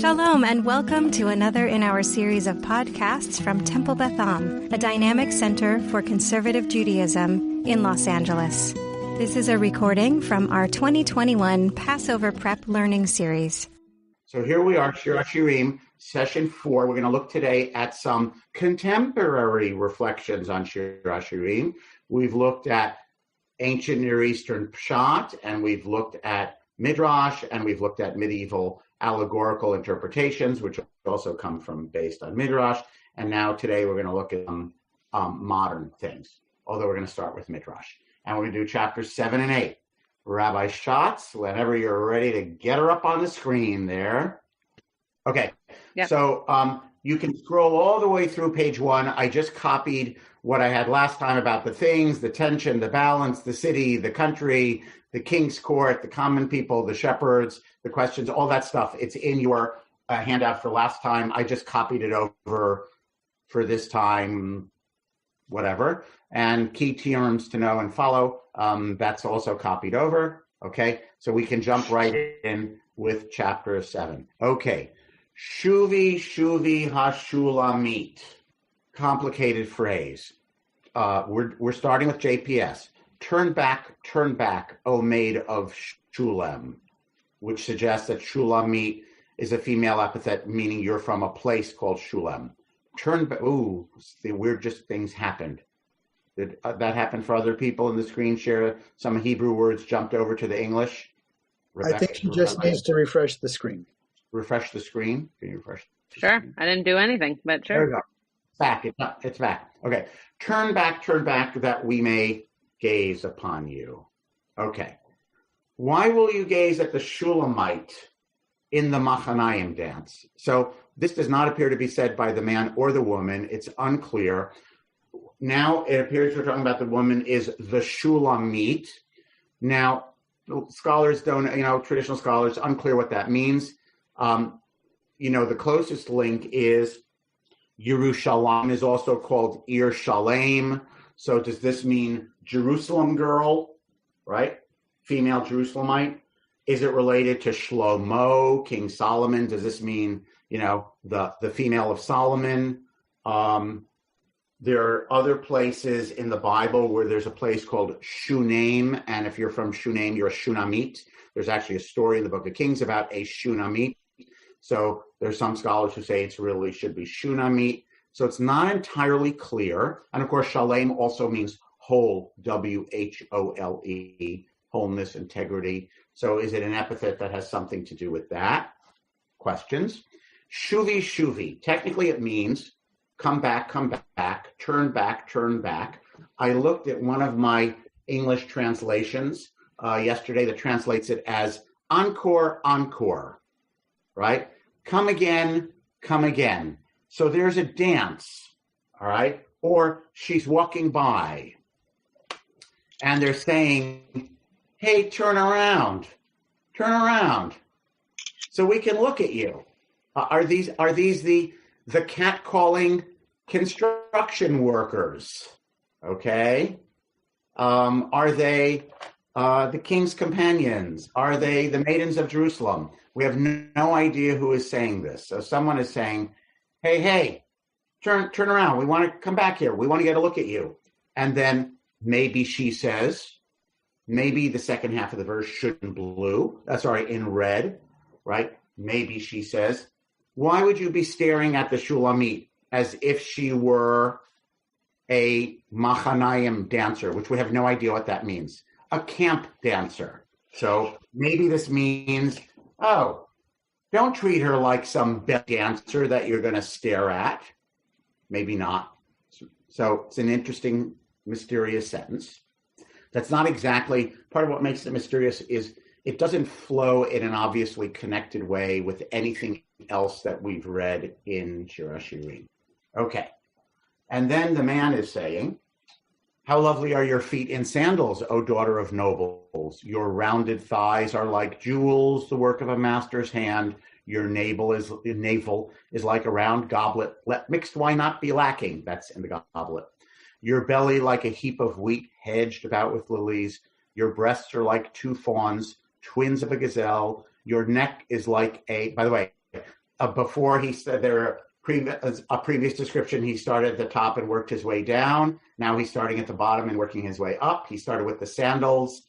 Shalom and welcome to another in our series of podcasts from Temple Beth Am, a dynamic center for conservative Judaism in Los Angeles. This is a recording from our 2021 Passover Prep Learning Series. So here we are, Shir HaShirim, session 4. We're going to look today at some contemporary reflections on Shir HaShirim. We've looked at ancient Near Eastern Pshat, and we've looked at midrash, and we've looked at medieval allegorical interpretations, which also come from based on midrash. And now today we're going to look at modern things, although we're going to start with midrash. And we're going to do chapters 7 and 8. Rabbi Schatz, whenever you're ready to get her up on the screen there. Okay, yep. So you can scroll all the way through page 1. I just copied what I had last time about the things, the tension, the balance, the city, the country, the king's court, the common people, the shepherds, the questions, all that stuff. It's in your handout for last time. I just copied it over for this time, whatever. And key terms to know and follow, that's also copied over. Okay, so we can jump right in with chapter 7. Okay, Shuvi Hashulamit. Complicated phrase. We're starting with JPS. Turn back, O maid of Shulem, which suggests that Shulamit is a female epithet, meaning you're from a place called Shulem. Turn back. Ooh, the weirdest things happened. Did that happen for other people in the screen share? Some Hebrew words jumped over to the English. Rebecca, I think she just needs to refresh the screen. Refresh the screen? Can you refresh? Sure. I didn't do anything, but sure. There we go. Back. It's back. Okay. Turn back, that we may gaze upon you. Okay. Why will you gaze at the Shulamite in the Machanayim dance? So this does not appear to be said by the man or the woman. It's unclear. Now it appears we're talking about the woman is the Shulamite. Now, scholars don't, traditional scholars, unclear what that means. The closest link is Yerushalayim is also called Ir Shalem. So does this mean Jerusalem girl, right? Female Jerusalemite? Is it related to Shlomo, King Solomon? Does this mean, the female of Solomon? There are other places in the Bible where there's a place called Shunem, and if you're from Shunem, you're a Shunamite. There's actually a story in the Book of Kings about a Shunamite. So there's some scholars who say it really should be Shunamite. So it's not entirely clear. And of course, Shalem also means whole, W-H-O-L-E, wholeness, integrity. So is it an epithet that has something to do with that? Questions. Shuvi. Technically it means come back, turn back. I looked at one of my English translations yesterday that translates it as encore, right? Come again. So there's a dance, all right? Or she's walking by and they're saying, hey, turn around. So we can look at you. Are these the catcalling construction workers, okay? Are they the king's companions? Are they the maidens of Jerusalem? We have no idea who is saying this. So someone is saying, hey, turn around. We want to come back here. We want to get a look at you. And then maybe she says, maybe the second half of the verse should in red, right? Maybe she says, why would you be staring at the Shulamite as if she were a Machanayim dancer, which we have no idea what that means, a camp dancer. So maybe this means, don't treat her like some dancer that you're going to stare at. Maybe not. So it's an interesting, mysterious sentence. That's not exactly, part of what makes it mysterious is it doesn't flow in an obviously connected way with anything else that we've read in Shir HaShirim. Okay. And then the man is saying, how lovely are your feet in sandals, O daughter of nobles. Your rounded thighs are like jewels, the work of a master's hand. Your navel is like a round goblet. Let mixed wine not be lacking. That's in the goblet. Your belly like a heap of wheat hedged about with lilies. Your breasts are like two fawns, twins of a gazelle. Your neck is like by the way, Before he said a previous description, he started at the top and worked his way down. Now he's starting at the bottom and working his way up. He started with the sandals,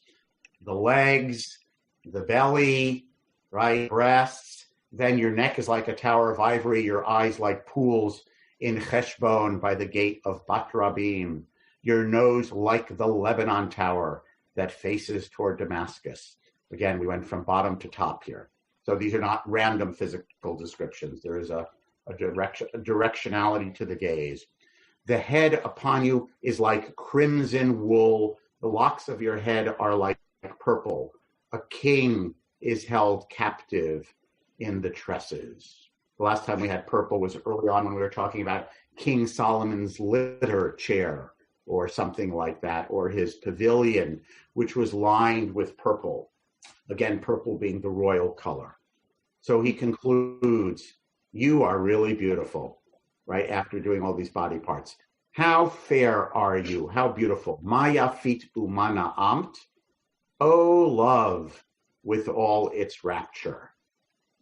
the legs, the belly, right, breasts. Then your neck is like a tower of ivory, your eyes like pools in Heshbon by the gate of Bat Rabim, your nose like the Lebanon tower that faces toward Damascus. Again, we went from bottom to top here. So these are not random physical descriptions. There is a directionality to the gaze. The head upon you is like crimson wool. The locks of your head are like purple. A king is held captive in the tresses. The last time we had purple was early on when we were talking about King Solomon's litter chair or something like that, or his pavilion, which was lined with purple. Again, purple being the royal color. So he concludes, you are really beautiful, right? After doing all these body parts. How fair are you? How beautiful. Maya fit umana amt. Oh, love with all its rapture.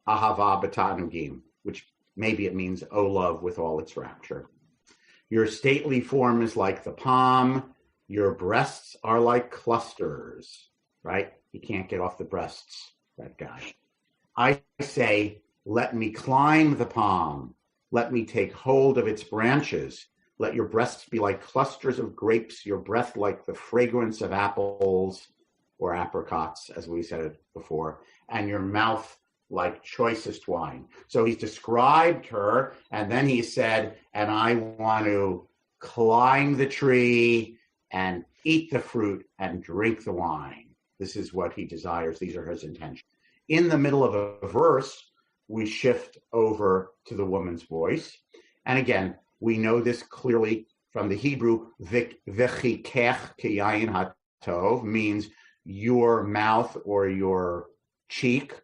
Ahava b'tanugim, which maybe it means, oh, love with all its rapture. Your stately form is like the palm. Your breasts are like clusters, right? He can't get off the breasts, that guy. I say, let me climb the palm. Let me take hold of its branches. Let your breasts be like clusters of grapes, your breath like the fragrance of apples or apricots, as we said it before, and your mouth like choicest wine. So he's described her, and then he said, and I want to climb the tree and eat the fruit and drink the wine. This is what he desires. These are his intentions. In the middle of a verse, we shift over to the woman's voice. And again, we know this clearly from the Hebrew, v'chikech kiyayin hatov, means your mouth or your cheek,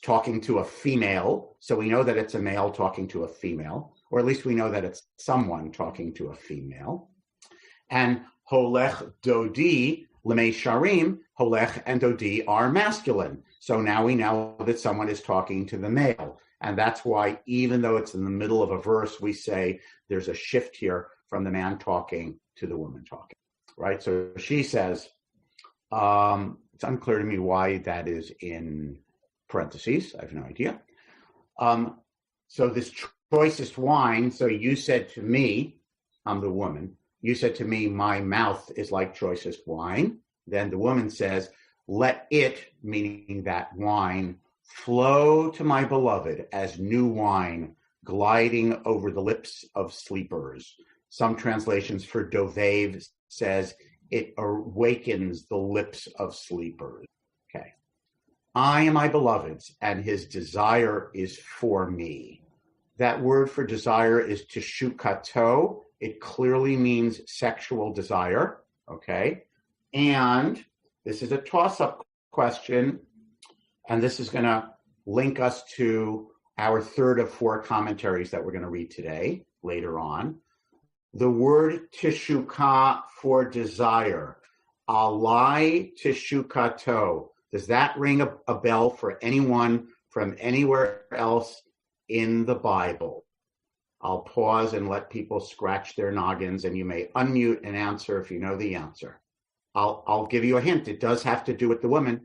talking to a female. So we know that it's a male talking to a female, or at least we know that it's someone talking to a female. And holech dodi lemei sharim, holech and dodi are masculine. So now we know that someone is talking to the male. And that's why even though it's in the middle of a verse, we say there's a shift here from the man talking to the woman talking, right? So she says, it's unclear to me why that is in parentheses. I have no idea. So this choicest wine, so you said to me, I'm the woman, you said to me, my mouth is like choicest wine. Then the woman says, let it, meaning that wine, flow to my beloved as new wine gliding over the lips of sleepers. Some translations for Dovev says it awakens the lips of sleepers. Okay. I am my beloved's, and his desire is for me. That word for desire is teshukato. It clearly means sexual desire. Okay. And this is a toss-up question, and this is going to link us to our third of four commentaries that we're going to read today, later on. The word teshukah for desire, alai teshukato. Does that ring a bell for anyone from anywhere else in the Bible? I'll pause and let people scratch their noggins, and you may unmute and answer if you know the answer. I'll give you a hint. It does have to do with the woman.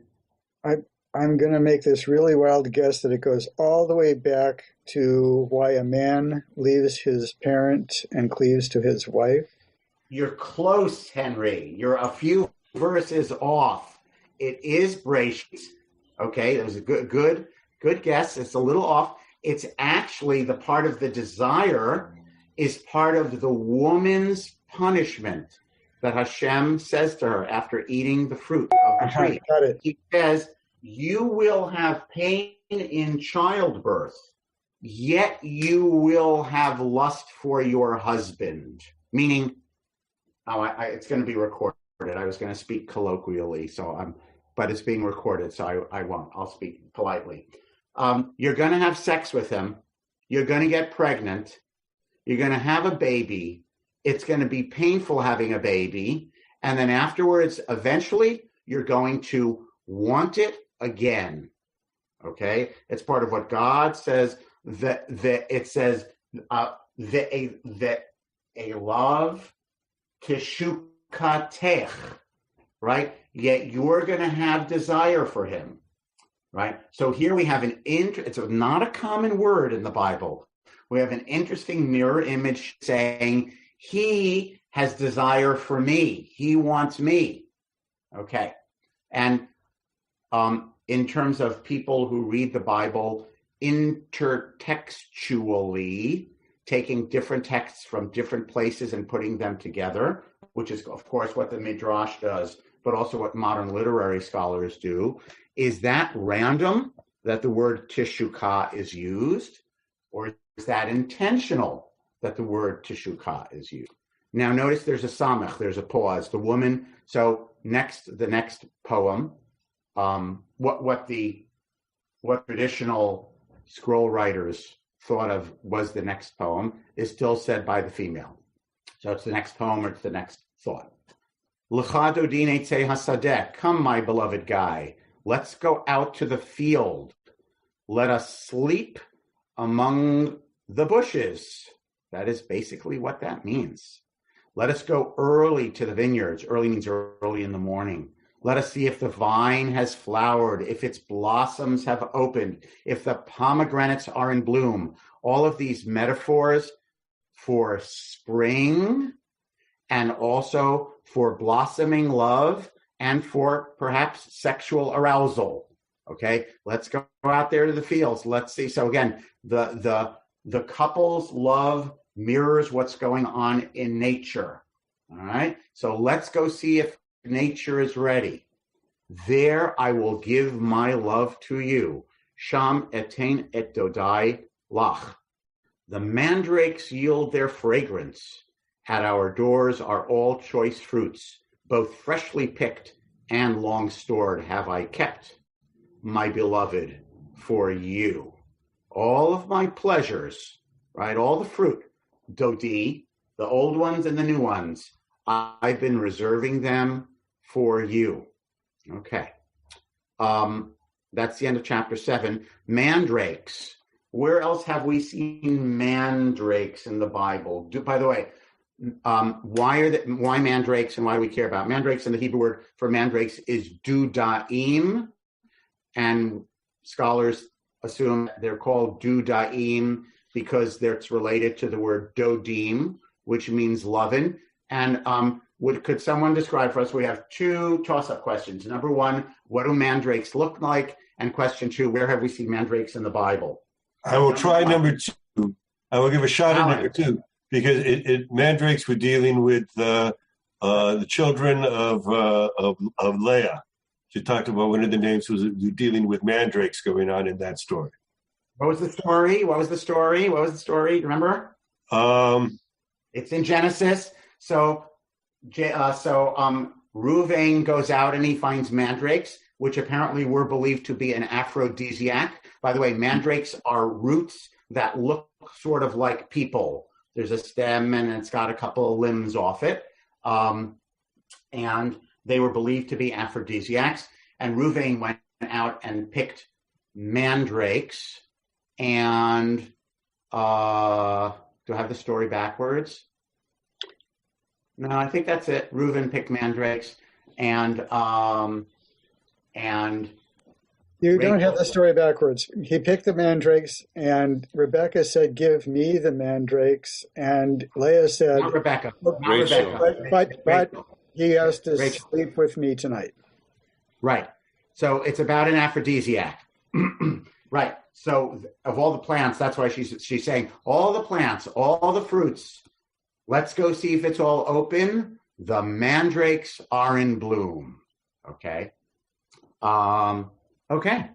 I'm going to make this really wild guess that it goes all the way back to why a man leaves his parent and cleaves to his wife. You're close, Henry. You're a few verses off. It is Bereshit. Okay, that was a good guess. It's a little off. It's actually the part of the desire is part of the woman's punishment that Hashem says to her after eating the fruit of the tree. Got it. He says, you will have pain in childbirth, yet you will have lust for your husband. Meaning, it's going to be recorded. I was going to speak colloquially, but it's being recorded, so I won't. I'll speak politely. You're going to have sex with him. You're going to get pregnant. You're going to have a baby. It's going to be painful having a baby. And then afterwards, eventually, you're going to want it again. Okay? It's part of what God says it says the elav teshukatech, right? Yet you're going to have desire for him, right? So here we have it's not a common word in the Bible. We have an interesting mirror image saying he has desire for me. He wants me. Okay. And in terms of people who read the Bible intertextually, taking different texts from different places and putting them together, which is, of course, what the midrash does, but also what modern literary scholars do. Is that random that the word teshukah is used, or is that intentional that the word teshukah is used? Now, notice there's a samach, there's a pause. The woman. So the next poem, what traditional scroll writers thought of was the next poem is still said by the female. So it's the next poem or it's the next thought. L'cha dodin eitzei hasadeh, come, my beloved guy, let's go out to the field. Let us sleep among the bushes. That is basically what that means. Let us go early to the vineyards. Early means early in the morning. Let us see if the vine has flowered, if its blossoms have opened, if the pomegranates are in bloom. All of these metaphors for spring and also for blossoming love and for perhaps sexual arousal. Okay, let's go out there to the fields. Let's see. So again, the couple's love mirrors what's going on in nature. All right, so let's go see if nature is ready. There I will give my love to you. Sham etain et dodai lach. The mandrakes yield their fragrance. At our doors are all choice fruits, both freshly picked and long stored have I kept, my beloved, for you. All of my pleasures, right, all the fruit, dodi, the old ones and the new ones, I've been reserving them for you. Okay. That's the end of chapter 7. Mandrakes. Where else have we seen mandrakes in the Bible? By the way, why mandrakes and why do we care about mandrakes? And the Hebrew word for mandrakes is dudaim, and scholars assume they're called dudaim because it's related to the word dodim, which means lovin'. And could someone describe for us? We have 2 toss-up questions. Number 1, what do mandrakes look like? And question 2, where have we seen mandrakes in the Bible? I will try number 2. I will give a shot at number 2 because mandrakes were dealing with the children of Leah. She talked about one of the names was dealing with mandrakes going on in that story. What was the story? Remember? It's in Genesis. So Reuven goes out and he finds mandrakes, which apparently were believed to be an aphrodisiac. By the way, mandrakes are roots that look sort of like people. There's a stem and it's got a couple of limbs off it. And they were believed to be aphrodisiacs. And Reuven went out and picked mandrakes. And do I have the story backwards? No, I think that's it. Reuven picked mandrakes, and you don't have the story backwards. He picked the mandrakes, and Rebecca said, "Give me the mandrakes," and Leah said, "Not Rebecca, but he has to sleep with me tonight." Right. So it's about an aphrodisiac. Right. So of all the plants, that's why she's saying all the plants, all the fruits. Let's go see if it's all open. The mandrakes are in bloom. Okay. Okay.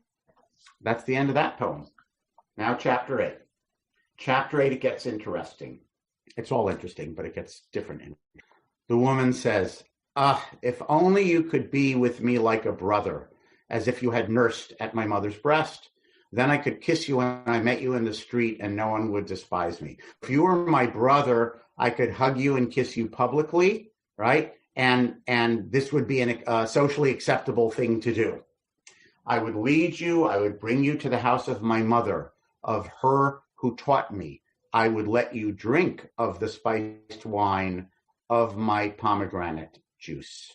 That's the end of that poem. Now chapter 8. Chapter 8, it gets interesting. It's all interesting, but it gets different. The woman says, if only you could be with me like a brother, as if you had nursed at my mother's breast. Then I could kiss you when I met you in the street and no one would despise me. If you were my brother, I could hug you and kiss you publicly, right? And this would be a socially acceptable thing to do. I would lead you, I would bring you to the house of my mother, of her who taught me. I would let you drink of the spiced wine of my pomegranate juice.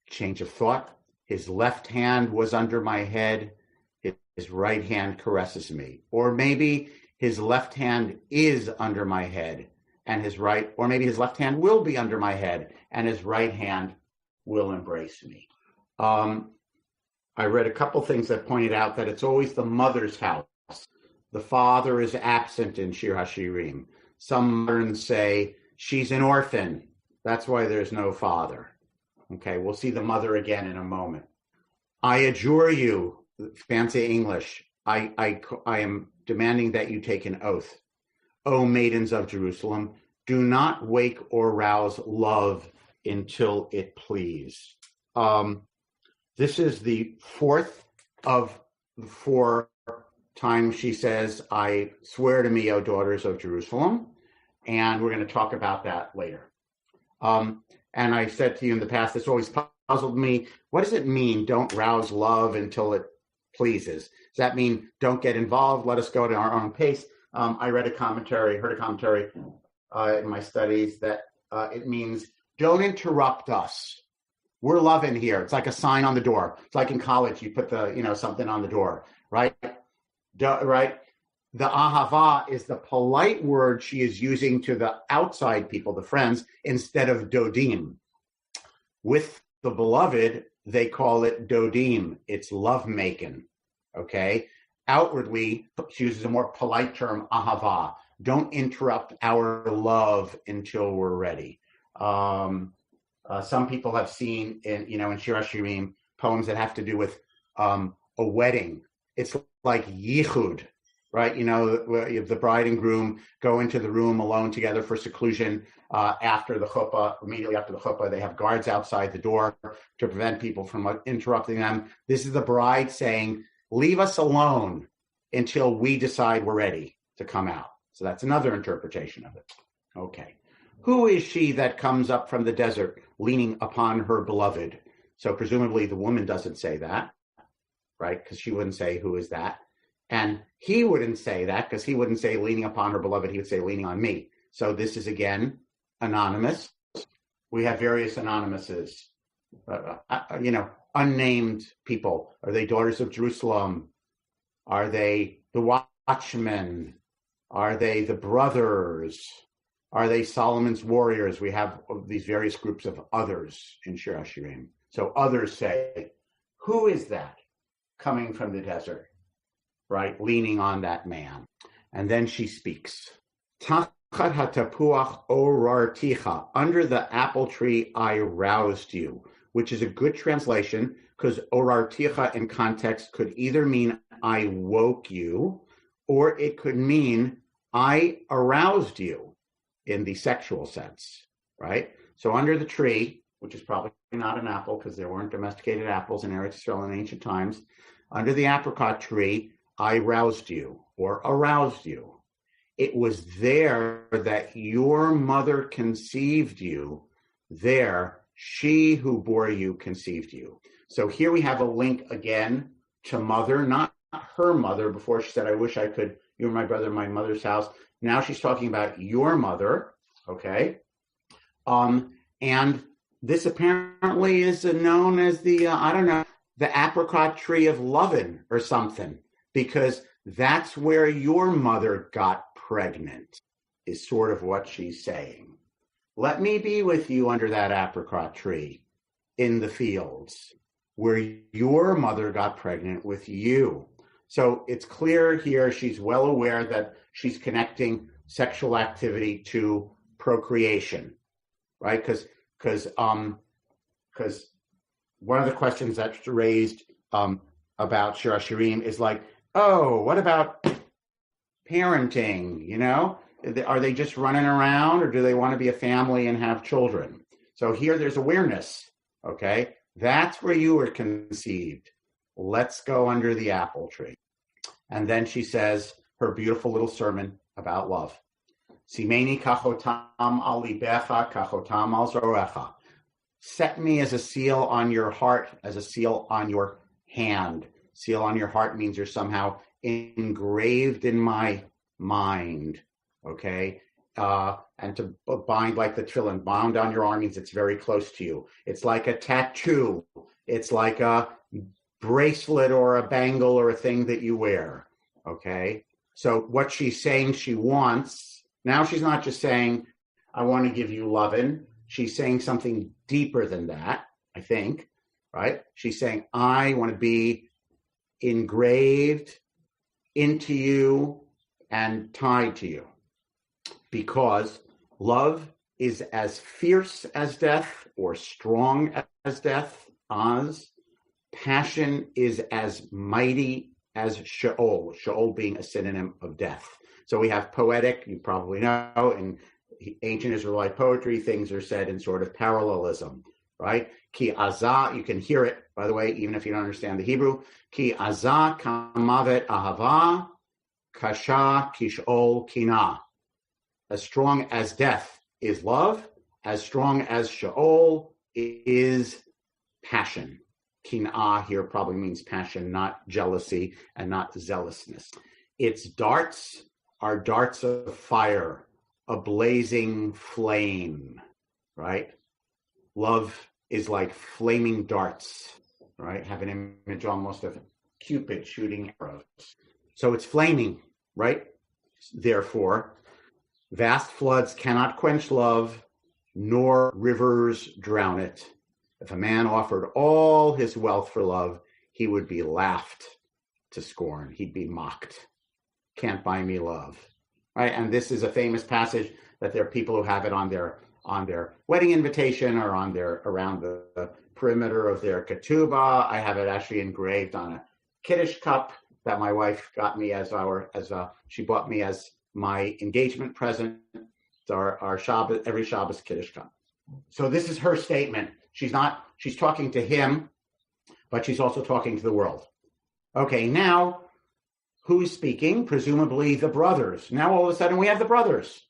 Change of thought. His left hand was under my head. His right hand caresses me. Or maybe his left hand is under my head and his right, or maybe his left hand will be under my head and his right hand will embrace me. I read a couple things that pointed out that it's always the mother's house. The father is absent in Shir HaShirim. Some moderns say she's an orphan. That's why there's no father. Okay, we'll see the mother again in a moment. I adjure you, fancy English. I am demanding that you take an oath. O maidens of Jerusalem, do not wake or rouse love until it please. This is the fourth of the 4 times she says, I swear to me, O daughters of Jerusalem. And we're going to talk about that later. And I said to you in the past, this always puzzled me. What does it mean, don't rouse love until it pleases? Does that mean don't get involved? Let us go at our own pace? I heard a commentary in my studies that it means don't interrupt us. We're loving here. It's like a sign on the door. It's like in college, you put something on the door, right? Right? The ahava is the polite word she is using to the outside people, the friends, instead of dodim. With the beloved, they call it dodim. It's lovemaking, okay? Outwardly, she uses a more polite term, ahava. Don't interrupt our love until we're ready. Some people have seen in Shir HaShirim poems that have to do with a wedding. It's like yichud, right? The bride and groom go into the room alone together for seclusion after the chuppah. Immediately after the chuppah, they have guards outside the door to prevent people from interrupting them. This is the bride saying, leave us alone until we decide we're ready to come out. So that's another interpretation of it. Okay. Who is she that comes up from the desert leaning upon her beloved? So presumably the woman doesn't say that, right? Because she wouldn't say, who is that? And he wouldn't say that because he wouldn't say leaning upon her beloved. He would say leaning on me. So this is, again, anonymous. We have various anonymouses, unnamed people. Are they daughters of Jerusalem? Are they the watchmen? Are they the brothers? Are they Solomon's warriors? We have these various groups of others in Shir HaShirim. So others say, who is that coming from the desert, right? Leaning on that man. And then she speaks. Tachat hatapuach orarticha. Under the apple tree, I roused you, which is a good translation because orarticha in context could either mean I woke you, or it could mean I aroused you in the sexual sense, right? So under the tree, which is probably not an apple because there weren't domesticated apples in Eretz Yisrael in ancient times, under the apricot tree, I roused you or aroused you. It was there that your mother conceived you. There, she who bore you conceived you. So here we have a link again to mother, not her mother. Before she said, I wish I could, you were my brother in my mother's house. Now she's talking about your mother, okay? And this apparently is known as the apricot tree of lovin or something, because that's where your mother got pregnant, is sort of what she's saying. Let me be with you under that apricot tree in the fields where your mother got pregnant with you. So it's clear here she's well aware that she's connecting sexual activity to procreation, right? Because one of the questions that's raised about Shir HaShirim is like, oh, what about parenting? Are they just running around, or do they want to be a family and have children? So here there's awareness, okay? That's where you were conceived. Let's go under the apple tree. And then she says her beautiful little sermon about love. Simeni kachotam al libecha, kachotam al zorecha. Set me as a seal on your heart, as a seal on your hand. Seal on your heart means you're somehow engraved in my mind, okay? And to bind like the tefillin, bound on your arm means it's very close to you. It's like a tattoo. It's like a bracelet or a bangle or a thing that you wear, okay? So what she's saying she wants, now she's not just saying, I want to give you lovin'. She's saying something deeper than that, I think, right? She's saying, I want to be engraved into you and tied to you, because love is as fierce as death or strong as death. Passion is as mighty as Sheol, Sheol being a synonym of death. So we have poetic, you probably know, in ancient Israelite poetry, things are said in sort of parallelism, right? Ki azah, you can hear it, by the way, even if you don't understand the Hebrew. Ki azah kamavet ahava, kasha kishol kina. As strong as death is love, as strong as Sheol is passion. Kin'ah here probably means passion, not jealousy and not zealousness. Its darts are darts of fire, a blazing flame, right? Love is like flaming darts, right? Have an image almost of Cupid shooting arrows. So it's flaming, right? Therefore, vast floods cannot quench love, nor rivers drown it. If a man offered all his wealth for love, he would be laughed to scorn. He'd be mocked. Can't buy me love, right? And this is a famous passage that there are people who have it on their wedding invitation or on their around the perimeter of their ketubah. I have it actually engraved on a Kiddush cup that my wife got me she bought me as my engagement present. It's our Shabbos, every Shabbos Kiddush cup. So this is her statement. She's talking to him, but she's also talking to the world. Okay, now who's speaking? Presumably the brothers. Now all of a sudden we have the brothers.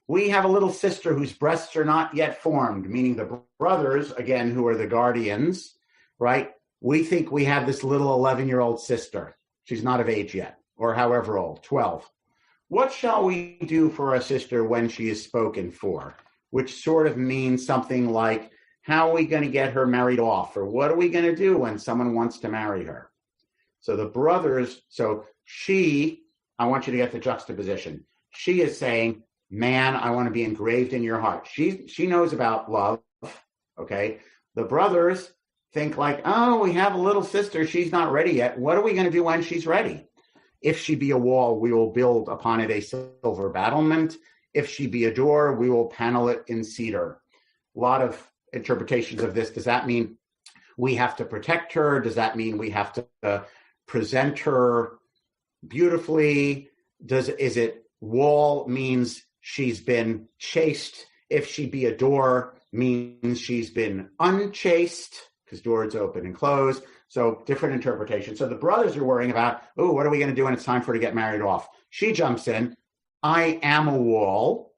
We have a little sister whose breasts are not yet formed, meaning the brothers, again, who are the guardians, right? We think we have this little 11-year-old sister. She's not of age yet, or however old, 12. What shall we do for our sister when she is spoken for? Which sort of means something like, how are we going to get her married off? Or what are we going to do when someone wants to marry her? So the brothers, I want you to get the juxtaposition. She is saying, man, I want to be engraved in your heart. She knows about love, okay? The brothers think like, oh, we have a little sister. She's not ready yet. What are we going to do when she's ready? If she be a wall, we will build upon it a silver battlement. If she be a door, we will panel it in cedar. A lot of interpretations of this. Does that mean we have to protect her? Does that mean we have to present her beautifully? Is it wall means she's been chaste? If she be a door means she's been unchaste, because doors open and close. So different interpretations. So the brothers are worrying about, oh, what are we going to do when it's time for her to get married off? She jumps in. I am a wall,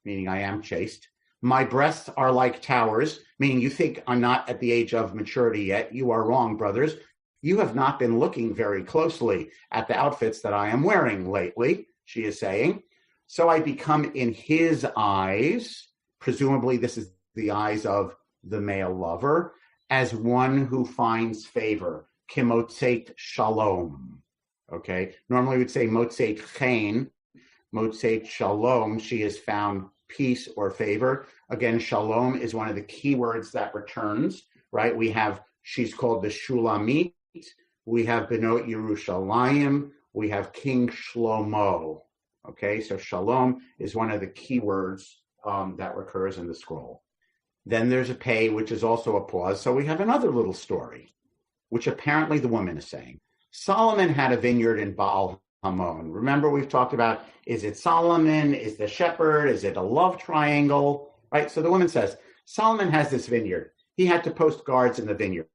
meaning I am chaste. My breasts are like towers, meaning you think I'm not at the age of maturity yet. You are wrong, brothers. You have not been looking very closely at the outfits that I am wearing lately, she is saying. So I become in his eyes, presumably this is the eyes of the male lover, as one who finds favor, kimotzeit shalom. Okay, normally we'd say motzeit chen, motzeit shalom, she has found peace or favor. Again, shalom is one of the key words that returns, right? She's called the Shulamit, we have Benot Yerushalayim, we have King Shlomo. Okay, so shalom is one of the key words that recurs in the scroll. Then there's a pay, which is also a pause. So we have another little story, which apparently the woman is saying. Solomon had a vineyard in Baal Hamon. Remember, we've talked about, is it Solomon? Is the shepherd? Is it a love triangle? Right? So the woman says, Solomon has this vineyard. He had to post guards in the vineyard.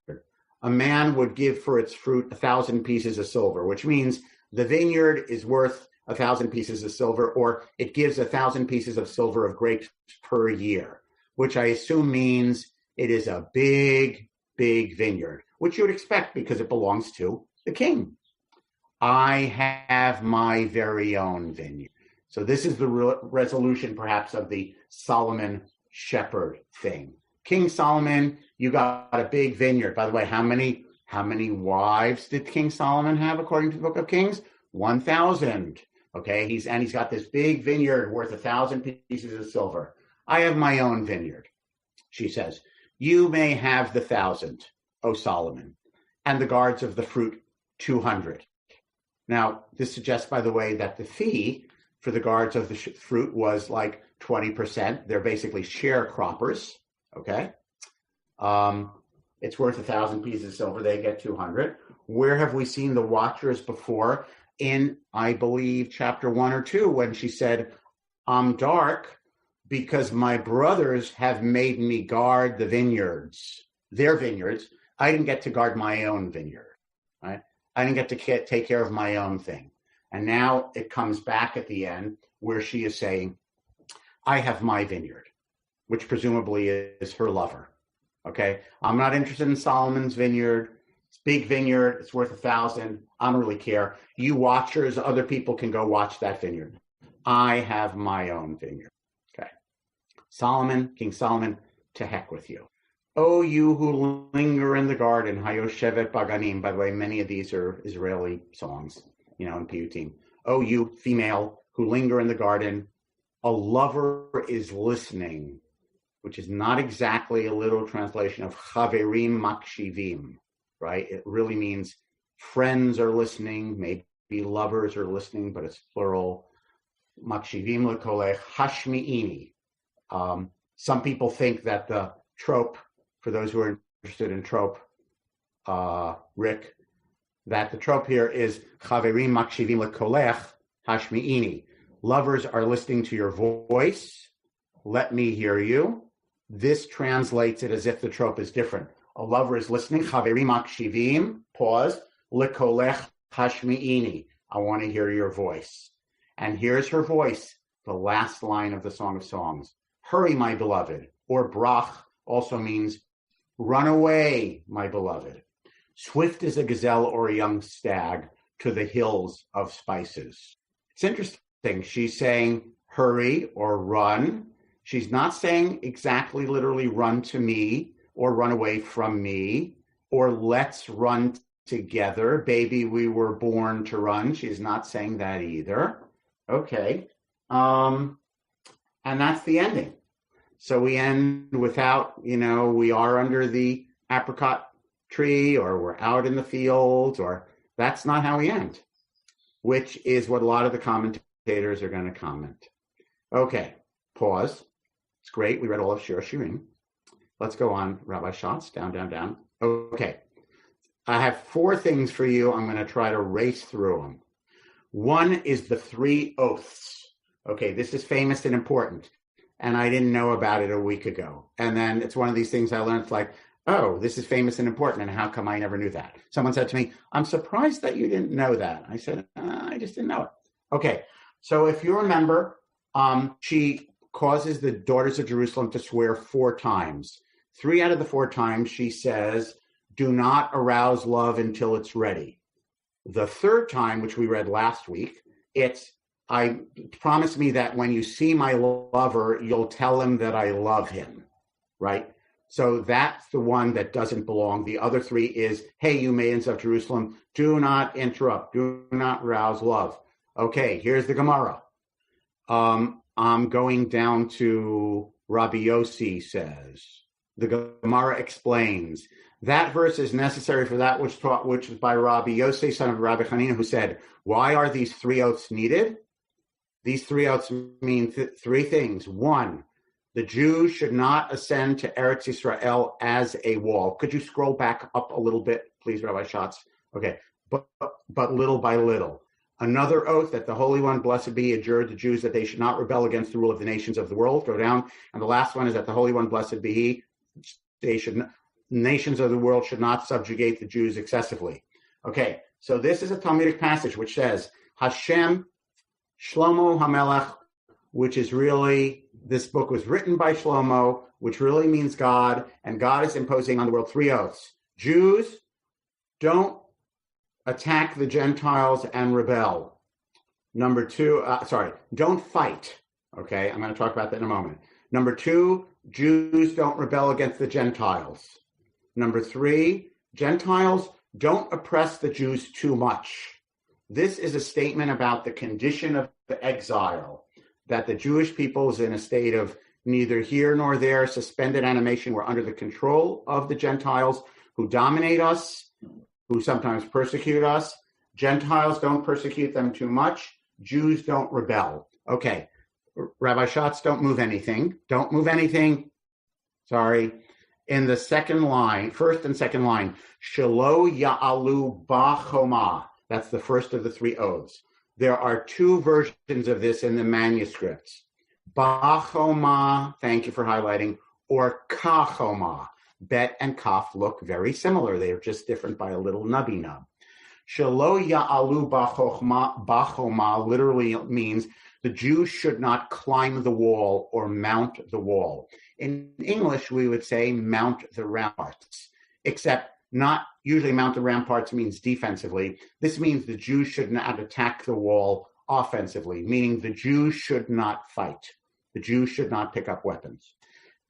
A man would give for its fruit 1,000 pieces of silver, which means the vineyard is worth 1,000 pieces of silver, or it gives 1,000 pieces of silver of grapes per year, which I assume means it is a big, big vineyard, which you would expect because it belongs to the king. I have my very own vineyard. So this is the resolution, perhaps, of the Solomon shepherd thing. King Solomon, you got a big vineyard. By the way, how many wives did King Solomon have according to the Book of Kings? 1,000. Okay, he's got this big vineyard worth 1,000 pieces of silver. I have my own vineyard. She says, you may have the 1,000, O Solomon, and the guards of the fruit 200. Now, this suggests, by the way, that the fee for the guards of the fruit was like 20%. They're basically sharecroppers. Okay, it's worth 1,000 pieces of silver. They get 200. Where have we seen the watchers before? In, I believe, chapter 1 or 2, when she said, I'm dark because my brothers have made me guard the vineyards, their vineyards. I didn't get to guard my own vineyard, right? I didn't get to take care of my own thing. And now it comes back at the end where she is saying, I have my vineyard, which presumably is her lover. Okay, I'm not interested in Solomon's vineyard. It's a big vineyard. It's worth 1,000. I don't really care. You watchers, other people can go watch that vineyard. I have my own vineyard. Okay, Solomon, King Solomon, to heck with you. Oh, you who linger in the garden, Hayoshevet Baganim. By the way, many of these are Israeli songs, in Piyutim. Oh, you female who linger in the garden, a lover is listening, which is not exactly a literal translation of Chaverim Makshivim, right? It really means friends are listening, maybe lovers are listening, but it's plural. Makshivim lekolech hashmi'ini. Some people think that the trope, for those who are interested in trope, Rick, that the trope here is Chaverim Makshivim lekolech hashmi'ini. Lovers are listening to your voice. Let me hear you. This translates it as if the trope is different. A lover is listening. Chaverim makshivim. Pause. Lekolech hashmi'ini. I want to hear your voice. And here's her voice, the last line of the Song of Songs. Hurry, my beloved. Or brach also means run away, my beloved. Swift as a gazelle or a young stag to the hills of spices. It's interesting. She's saying hurry or run. She's not saying exactly literally run to me or run away from me or let's run together. Baby, we were born to run. She's not saying that either. Okay. And that's the ending. So we end without, we are under the apricot tree or we're out in the fields, or that's not how we end, which is what a lot of the commentators are going to comment. Okay, pause. It's great. We read all of Shir HaShirim. Let's go on, Rabbi Schatz. Down. Okay. I have 4 things for you. I'm going to try to race through them. One is the 3 oaths. Okay, this is famous and important, and I didn't know about it a week ago. And then it's one of these things I learned, like, oh, this is famous and important, and how come I never knew that? Someone said to me, I'm surprised that you didn't know that. I said, I just didn't know it. Okay, so if you remember, she causes the daughters of Jerusalem to swear 4 times. 3 out of the 4 times she says, do not arouse love until it's ready. The 3rd time, which we read last week, it's, I promise me that when you see my lover, you'll tell him that I love him, right? So that's the one that doesn't belong. The other 3 is, hey, you maidens of Jerusalem, do not interrupt, do not rouse love. Okay, here's the Gemara. I'm going down to Rabbi Yossi says. The Gemara explains that verse is necessary for that which is by Rabbi Yossi, son of Rabbi Hanina, who said, why are these 3 oaths needed? These 3 oaths mean 3 things. 1, the Jews should not ascend to Eretz Yisrael as a wall. Could you scroll back up a little bit, please, Rabbi Schatz? Okay, but little by little. Another oath that the Holy One, blessed be, adjured the Jews that they should not rebel against the rule of the nations of the world. Go down. And the last one is that the Holy One, blessed be he, nations of the world should not subjugate the Jews excessively. Okay, so this is a Talmudic passage which says, Hashem Shlomo HaMelech, which is really, this book was written by Shlomo, which really means God, and God is imposing on the world 3 oaths. Jews, don't attack the Gentiles and rebel. Number two, don't fight. Okay, I'm going to talk about that in a moment. Number two, Jews don't rebel against the Gentiles. Number three, Gentiles don't oppress the Jews too much. This is a statement about the condition of the exile, that the Jewish people is in a state of neither here nor there, suspended animation. We're under the control of the Gentiles who dominate us, who sometimes persecute us. Gentiles don't persecute them too much. Jews don't rebel. Okay, Rabbi Schatz, don't move anything. Don't move anything. Sorry. In the second line, first and second line, Shelo Ya'alu Ba'choma. That's the first of the three oaths. There are two versions of this in the manuscripts. Ba'choma, thank you for highlighting, or Kachoma. Bet and Kaf look very similar. They are just different by a little nubby nub. Shelo Ya'alu Ba'choma literally means the Jews should not climb the wall or mount the wall. In English, we would say mount the ramparts, except not usually mount the ramparts means defensively. This means the Jews should not attack the wall offensively, meaning the Jews should not fight. The Jews should not pick up weapons.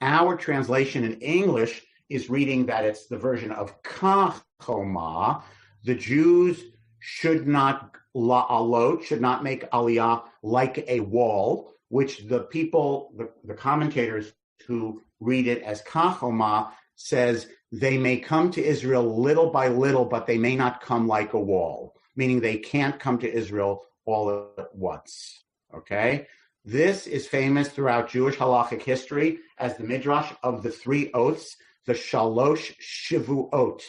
Our translation in English is reading that it's the version of Kachoma. The Jews should not la'alot, should not make aliyah like a wall, which the people, the commentators who read it as Kachoma says they may come to Israel little by little, but they may not come like a wall, meaning they can't come to Israel all at once, okay? This is famous throughout Jewish halachic history as the midrash of the three oaths, the Shalosh Shivuot.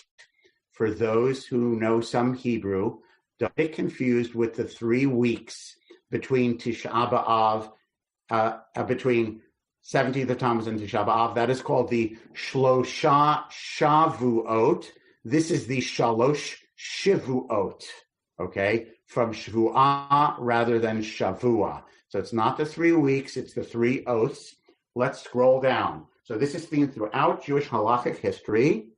For those who know some Hebrew, don't get confused with the 3 weeks between Tisha B'Av, between 17th of Tammuz and Tisha B'Av. That is called the Shlosha Shavuot. This is the Shalosh Shivuot, okay, from Shvuah rather than Shavua. So it's not the 3 weeks, it's the three oaths. Let's scroll down. So this is seen throughout Jewish halachic history.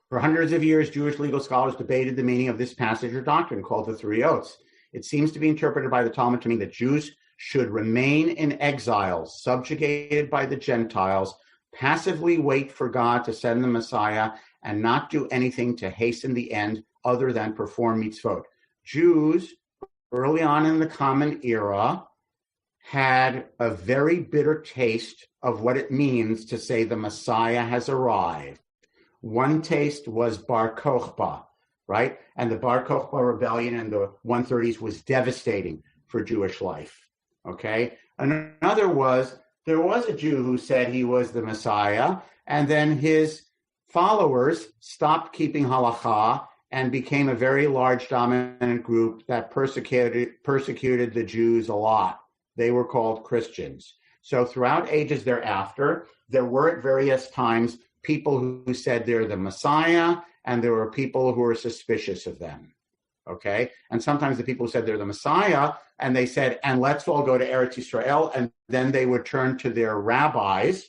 For hundreds of years, Jewish legal scholars debated the meaning of this passage or doctrine called the three oaths. It seems to be interpreted by the Talmud to mean that Jews should remain in exile, subjugated by the Gentiles, passively wait for God to send the Messiah, and not do anything to hasten the end other than perform mitzvot. Jews, early on in the Common Era, had a very bitter taste of what it means to say the Messiah has arrived. One taste was Bar Kokhba, right? And the Bar Kokhba rebellion in the 130s was devastating for Jewish life, okay? Another was, there was a Jew who said he was the Messiah, and then his followers stopped keeping halakha and became a very large dominant group that persecuted the Jews a lot. They were called Christians. So throughout ages thereafter, there were at various times people who said they're the Messiah, and there were people who were suspicious of them, okay? And sometimes the people who said they're the Messiah, and they said, and let's all go to Eretz Yisrael, and then they would turn to their rabbis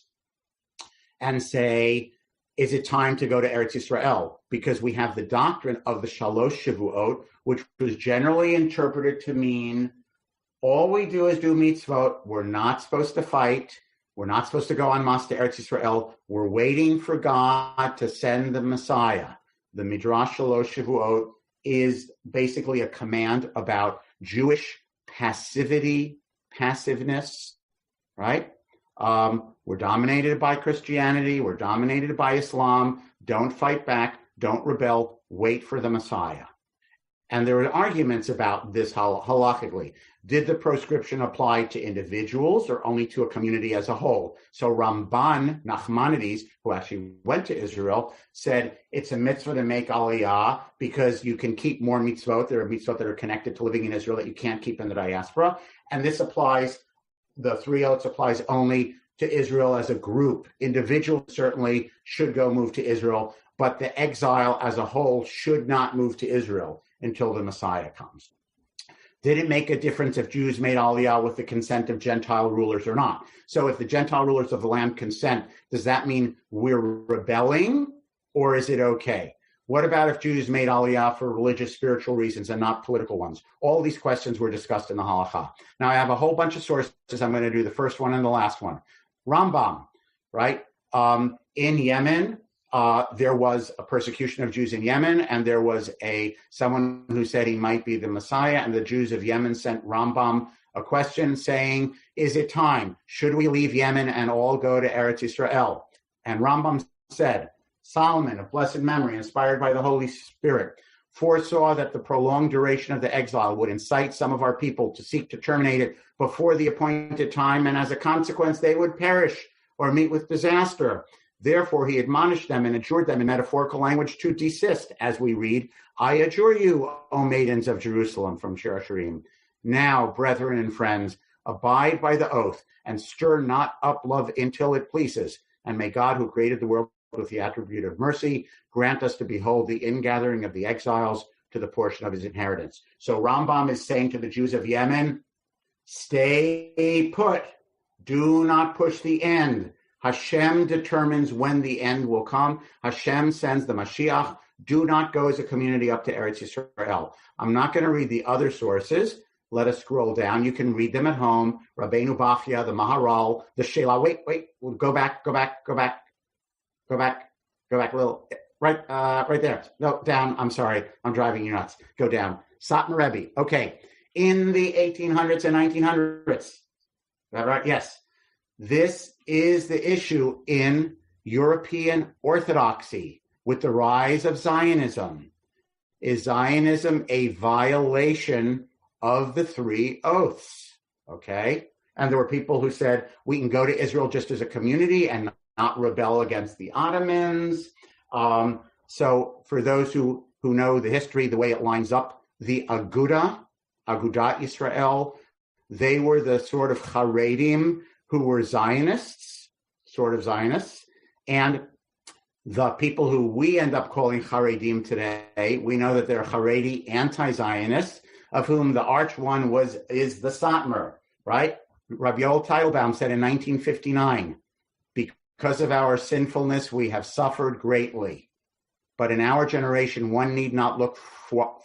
and say, is it time to go to Eretz Yisrael? Because we have the doctrine of the Shalosh Shavuot, which was generally interpreted to mean all we do is do mitzvot. We're not supposed to fight. We're not supposed to go en masse to Eretz Yisrael. We're waiting for God to send the Messiah. The Midrash Shalosh Shavuot is basically a command about Jewish passiveness, right? We're dominated by Christianity. We're dominated by Islam. Don't fight back. Don't rebel. Wait for the Messiah. And there were arguments about this halachically. Did the proscription apply to individuals or only to a community as a whole? So Ramban Nachmanides, who actually went to Israel, said it's a mitzvah to make aliyah because you can keep more mitzvot. There are mitzvot that are connected to living in Israel that you can't keep in the diaspora. And this applies, the three oaths applies only to Israel as a group. Individuals certainly should go move to Israel, but the exile as a whole should not move to Israel until the Messiah comes. Did it make a difference if Jews made aliyah with the consent of Gentile rulers or not? So if the Gentile rulers of the land consent, does that mean we're rebelling or is it okay? What about if Jews made Aliyah for religious, spiritual reasons and not political ones? All these questions were discussed in the Halakha. Now, I have a whole bunch of sources. I'm going to do the first one and the last one. Rambam, right? In Yemen, there was a persecution of Jews in Yemen, and there was someone who said he might be the Messiah, and the Jews of Yemen sent Rambam a question saying, is it time? Should we leave Yemen and all go to Eretz Yisrael? And Rambam said, Solomon, of blessed memory, inspired by the Holy Spirit, foresaw that the prolonged duration of the exile would incite some of our people to seek to terminate it before the appointed time, and as a consequence, they would perish or meet with disaster. Therefore, he admonished them and adjured them in metaphorical language to desist, as we read, I adjure you, O maidens of Jerusalem, from Shir HaShirim. Now, brethren and friends, abide by the oath and stir not up love until it pleases. And may God, who created the world with the attribute of mercy, grant us to behold the ingathering of the exiles to the portion of his inheritance. So Rambam is saying to the Jews of Yemen, stay put. Do not push the end. Hashem determines when the end will come. Hashem sends the Mashiach. Do not go as a community up to Eretz Yisrael. I'm not going to read the other sources. Let us scroll down. You can read them at home. Rabbeinu Bachya, the Maharal, the Shelah. Wait. Go back a little. Right there. No, down. I'm sorry. I'm driving you nuts. Go down. Satmar Rebbe. Okay. In the 1800s and 1900s. Is that right? Yes. This is the issue in European Orthodoxy with the rise of Zionism. Is Zionism a violation of the three oaths? Okay. And there were people who said we can go to Israel just as a community and not rebel against the Ottomans. So for those who know the history, the way it lines up, the Agudat Yisrael, they were the sort of Haredim who were Zionists, and the people who we end up calling Haredim today, we know that they're Haredi anti-Zionists, of whom the arch one is the Satmar, right? Rabbi Yoel Teitelbaum said in 1959, because of our sinfulness, we have suffered greatly. But in our generation, one need not look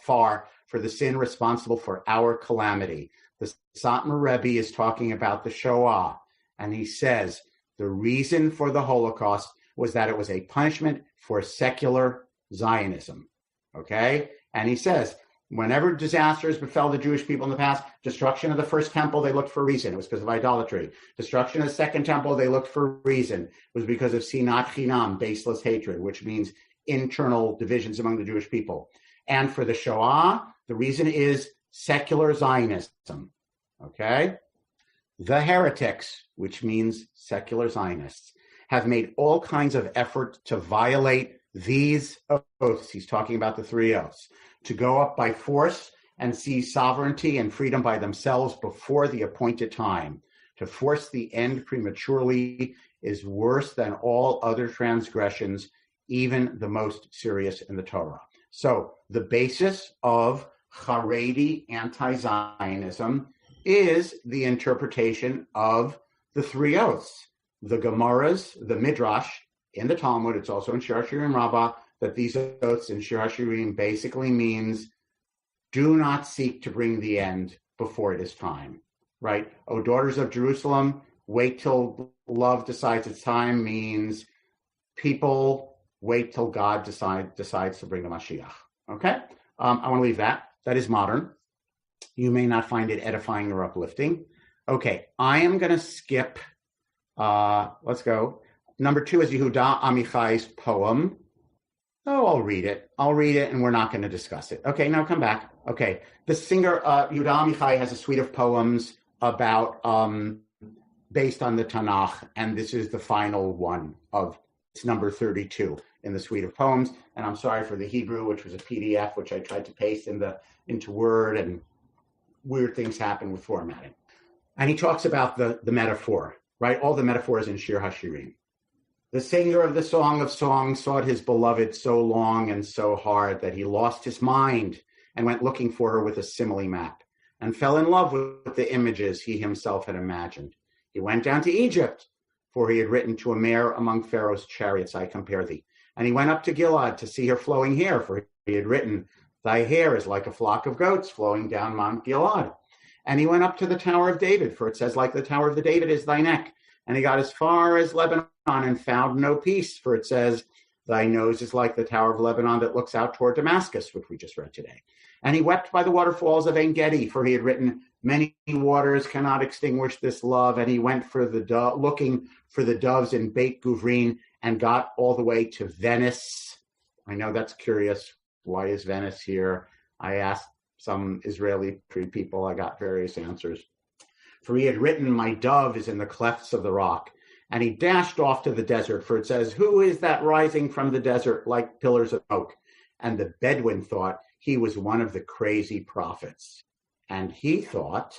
far for the sin responsible for our calamity. The Satmar Rebbe is talking about the Shoah, and he says the reason for the Holocaust was that it was a punishment for secular Zionism, okay? And he says, whenever disasters befell the Jewish people in the past, destruction of the first temple, they looked for a reason. It was because of idolatry. Destruction of the second temple, they looked for a reason. It was because of sinat chinam, baseless hatred, which means internal divisions among the Jewish people. And for the Shoah, the reason is secular Zionism, okay? The heretics, which means secular Zionists, have made all kinds of effort to violate these oaths. He's talking about the three oaths. To go up by force and seize sovereignty and freedom by themselves before the appointed time. To force the end prematurely is worse than all other transgressions, even the most serious in the Torah. So the basis of Haredi anti-Zionism is the interpretation of the three oaths. The Gemaras, the Midrash, in the Talmud, it's also in Shir HaShirim Rabbah, that these oaths in Shir HaShirim basically means do not seek to bring the end before it is time, right? O daughters of Jerusalem, wait till love decides its time means people wait till God decides to bring the Mashiach, okay? I want to leave that. That is modern. You may not find it edifying or uplifting. Okay, I am going to skip, let's go. Number 2 is Yehuda Amichai's poem. Oh, I'll read it, and we're not going to discuss it. Okay, now come back. Okay, the singer, Yehuda Amichai, has a suite of poems about, based on the Tanakh, and this is the final one it's number 32 in the suite of poems. And I'm sorry for the Hebrew, which was a PDF, which I tried to paste into Word, and weird things happen with formatting. And he talks about the metaphor, right? All the metaphors in Shir HaShirim. The singer of the Song of Songs sought his beloved so long and so hard that he lost his mind and went looking for her with a simile map and fell in love with the images he himself had imagined. He went down to Egypt, for he had written to a mare among Pharaoh's chariots, I compare thee, And he went up to Gilead to see her flowing hair, for he had written, thy hair is like a flock of goats flowing down Mount Gilead. And he went up to the Tower of David, for it says, like the Tower of the David is thy neck. And he got as far as Lebanon and found no peace, for it says, thy nose is like the Tower of Lebanon that looks out toward Damascus, which we just read today. And he wept by the waterfalls of En-Gedi, for he had written, many waters cannot extinguish this love. And he went for looking for the doves in Beit Guvrin and got all the way to Venice. I know that's curious. Why is Venice here? I asked some Israeli people. I got various answers. For he had written, my dove is in the clefts of the rock. And he dashed off to the desert, for it says, who is that rising from the desert like pillars of smoke? And the Bedouin thought he was one of the crazy prophets. And he thought,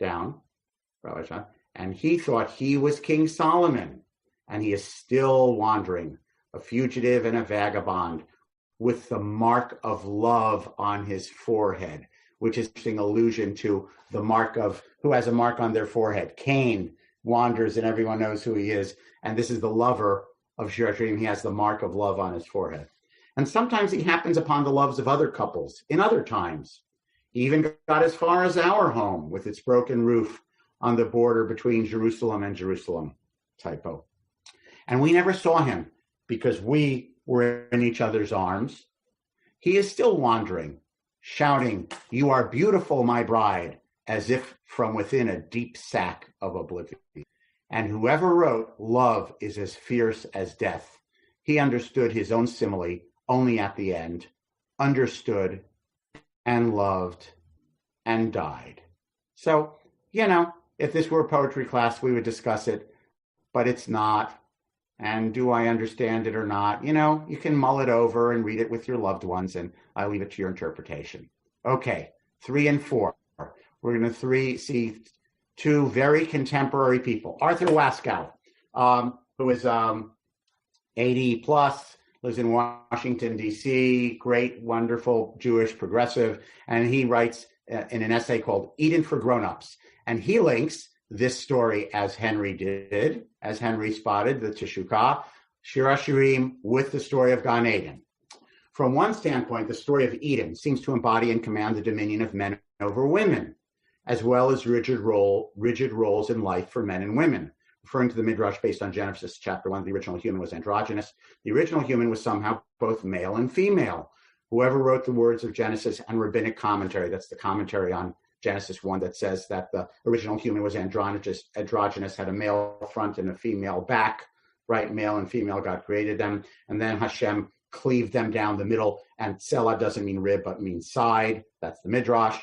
and he thought he was King Solomon. And he is still wandering, a fugitive and a vagabond, with the mark of love on his forehead, which is an allusion to the mark of, who has a mark on their forehead? Cain wanders and everyone knows who he is. And this is the lover of Shir HaShirim. He has the mark of love on his forehead. And sometimes he happens upon the loves of other couples in other times. He even got as far as our home with its broken roof on the border between Jerusalem and Jerusalem. Typo. And we never saw him because we were in each other's arms. He is still wandering, shouting, you are beautiful, my bride, as if from within a deep sack of oblivion. And whoever wrote, love is as fierce as death, he understood his own simile only at the end, understood and loved and died. So, if this were a poetry class, we would discuss it, but it's not. And do I understand it or not? You can mull it over and read it with your loved ones, and I leave it to your interpretation. Okay, 3 and 4. We're going to see two very contemporary people. Arthur Waskow, who is 80 plus, lives in Washington, D.C., great, wonderful Jewish progressive, and he writes in an essay called Eden for Grown-Ups. And he links this story as Henry spotted the Teshukah, Shir HaShirim, with the story of Gan Eden. From one standpoint, the story of Eden seems to embody and command the dominion of men over women, as well as rigid roles in life for men and women. Referring to the midrash based on Genesis chapter 1, the original human was androgynous. The original human was somehow both male and female. Whoever wrote the words of Genesis and rabbinic commentary, that's the commentary on Genesis 1 that says that the original human was androgynous, had a male front and a female back, right? Male and female, God created them. And then Hashem cleaved them down the middle, and Selah doesn't mean rib, but means side. That's the midrash,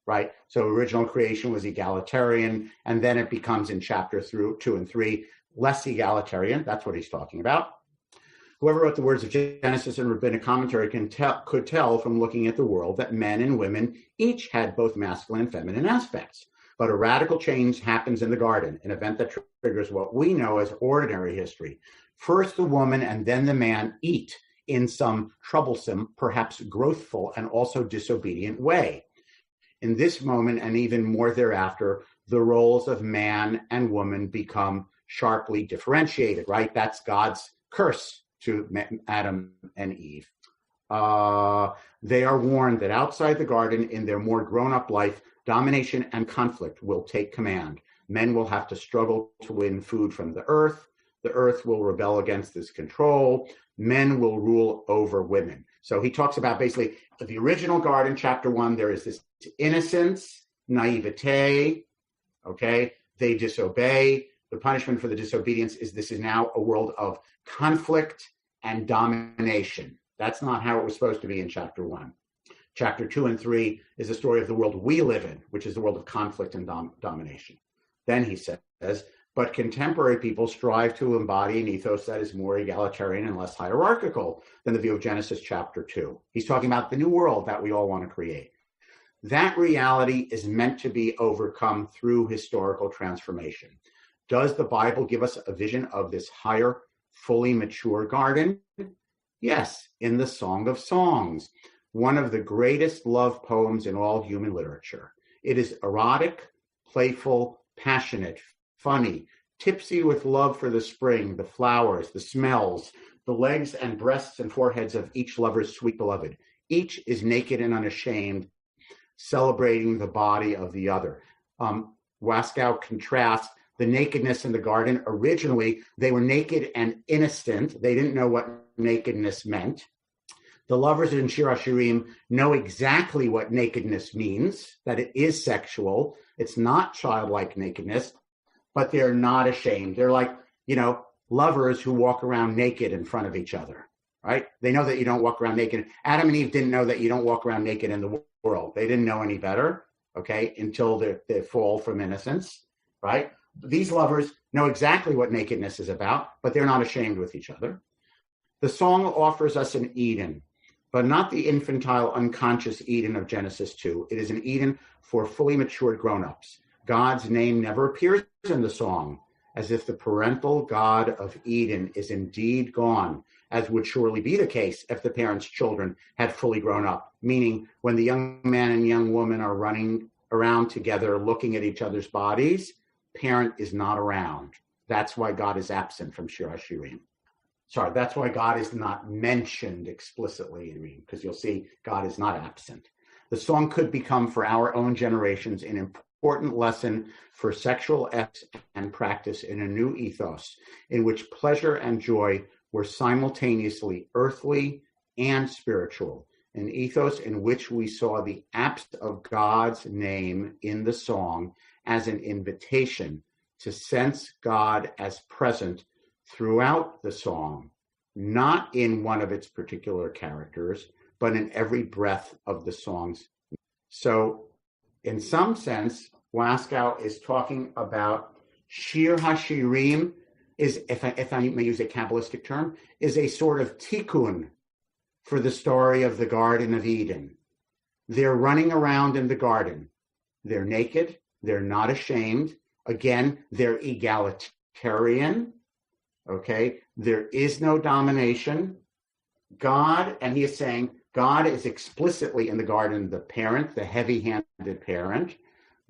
right? So original creation was egalitarian, and then it becomes in chapter 2 and 3, less egalitarian. That's what he's talking about. Whoever wrote the words of Genesis and rabbinic commentary could tell from looking at the world that men and women each had both masculine and feminine aspects. But a radical change happens in the garden, an event that triggers what we know as ordinary history. First the woman and then the man eat in some troublesome, perhaps growthful, and also disobedient way. In this moment, and even more thereafter, the roles of man and woman become sharply differentiated, right? That's God's curse to Adam and Eve. They are warned that outside the garden, in their more grown-up life, domination and conflict will take command. Men will have to struggle to win food from the earth. The earth will rebel against this control. Men will rule over women. So he talks about basically the original garden, chapter 1, there is this innocence, naivete, okay? They disobey. The punishment for the disobedience is this is now a world of conflict and domination. That's not how it was supposed to be in chapter 1. Chapter 2 and 3 is the story of the world we live in, which is the world of conflict and domination. Then he says, but contemporary people strive to embody an ethos that is more egalitarian and less hierarchical than the view of Genesis chapter 2. He's talking about the new world that we all want to create. That reality is meant to be overcome through historical transformation. Does the Bible give us a vision of this higher, fully mature garden? Yes, in the Song of Songs, one of the greatest love poems in all human literature. It is erotic, playful, passionate, funny, tipsy with love for the spring, the flowers, the smells, the legs and breasts and foreheads of each lover's sweet beloved. Each is naked and unashamed, celebrating the body of the other. Waskow contrasts the nakedness in the garden. Originally, they were naked and innocent. They didn't know what nakedness meant. The lovers in Shir HaShirim know exactly what nakedness means, that it is sexual. It's not childlike nakedness, but they're not ashamed. They're like, lovers who walk around naked in front of each other, right? They know that you don't walk around naked. Adam and Eve didn't know that you don't walk around naked in the world. They didn't know any better, okay, until they fall from innocence, right? These lovers know exactly what nakedness is about, but they're not ashamed with each other. The song offers us an Eden, but not the infantile, unconscious Eden of Genesis 2. It is an Eden for fully matured grown-ups. God's name never appears in the song, as if the parental God of Eden is indeed gone, as would surely be the case if the parents' children had fully grown up, meaning when the young man and young woman are running around together looking at each other's bodies, parent is not around. That's why God is absent from Shir HaShirim. Sorry, that's why God is not mentioned explicitly in Reem, because you'll see God is not absent. The song could become, for our own generations, an important lesson for sexual ethics and practice in a new ethos in which pleasure and joy were simultaneously earthly and spiritual, an ethos in which we saw the absence of God's name in the song as an invitation to sense God as present throughout the song, not in one of its particular characters, but in every breath of the songs. So, in some sense, Waskow is talking about Shir HaShirim is, if I may use a Kabbalistic term, is a sort of tikkun for the story of the Garden of Eden. They're running around in the garden. They're naked. They're not ashamed. Again, they're egalitarian. Okay, there is no domination. God, and he is saying, God is explicitly in the garden the parent, the heavy-handed parent.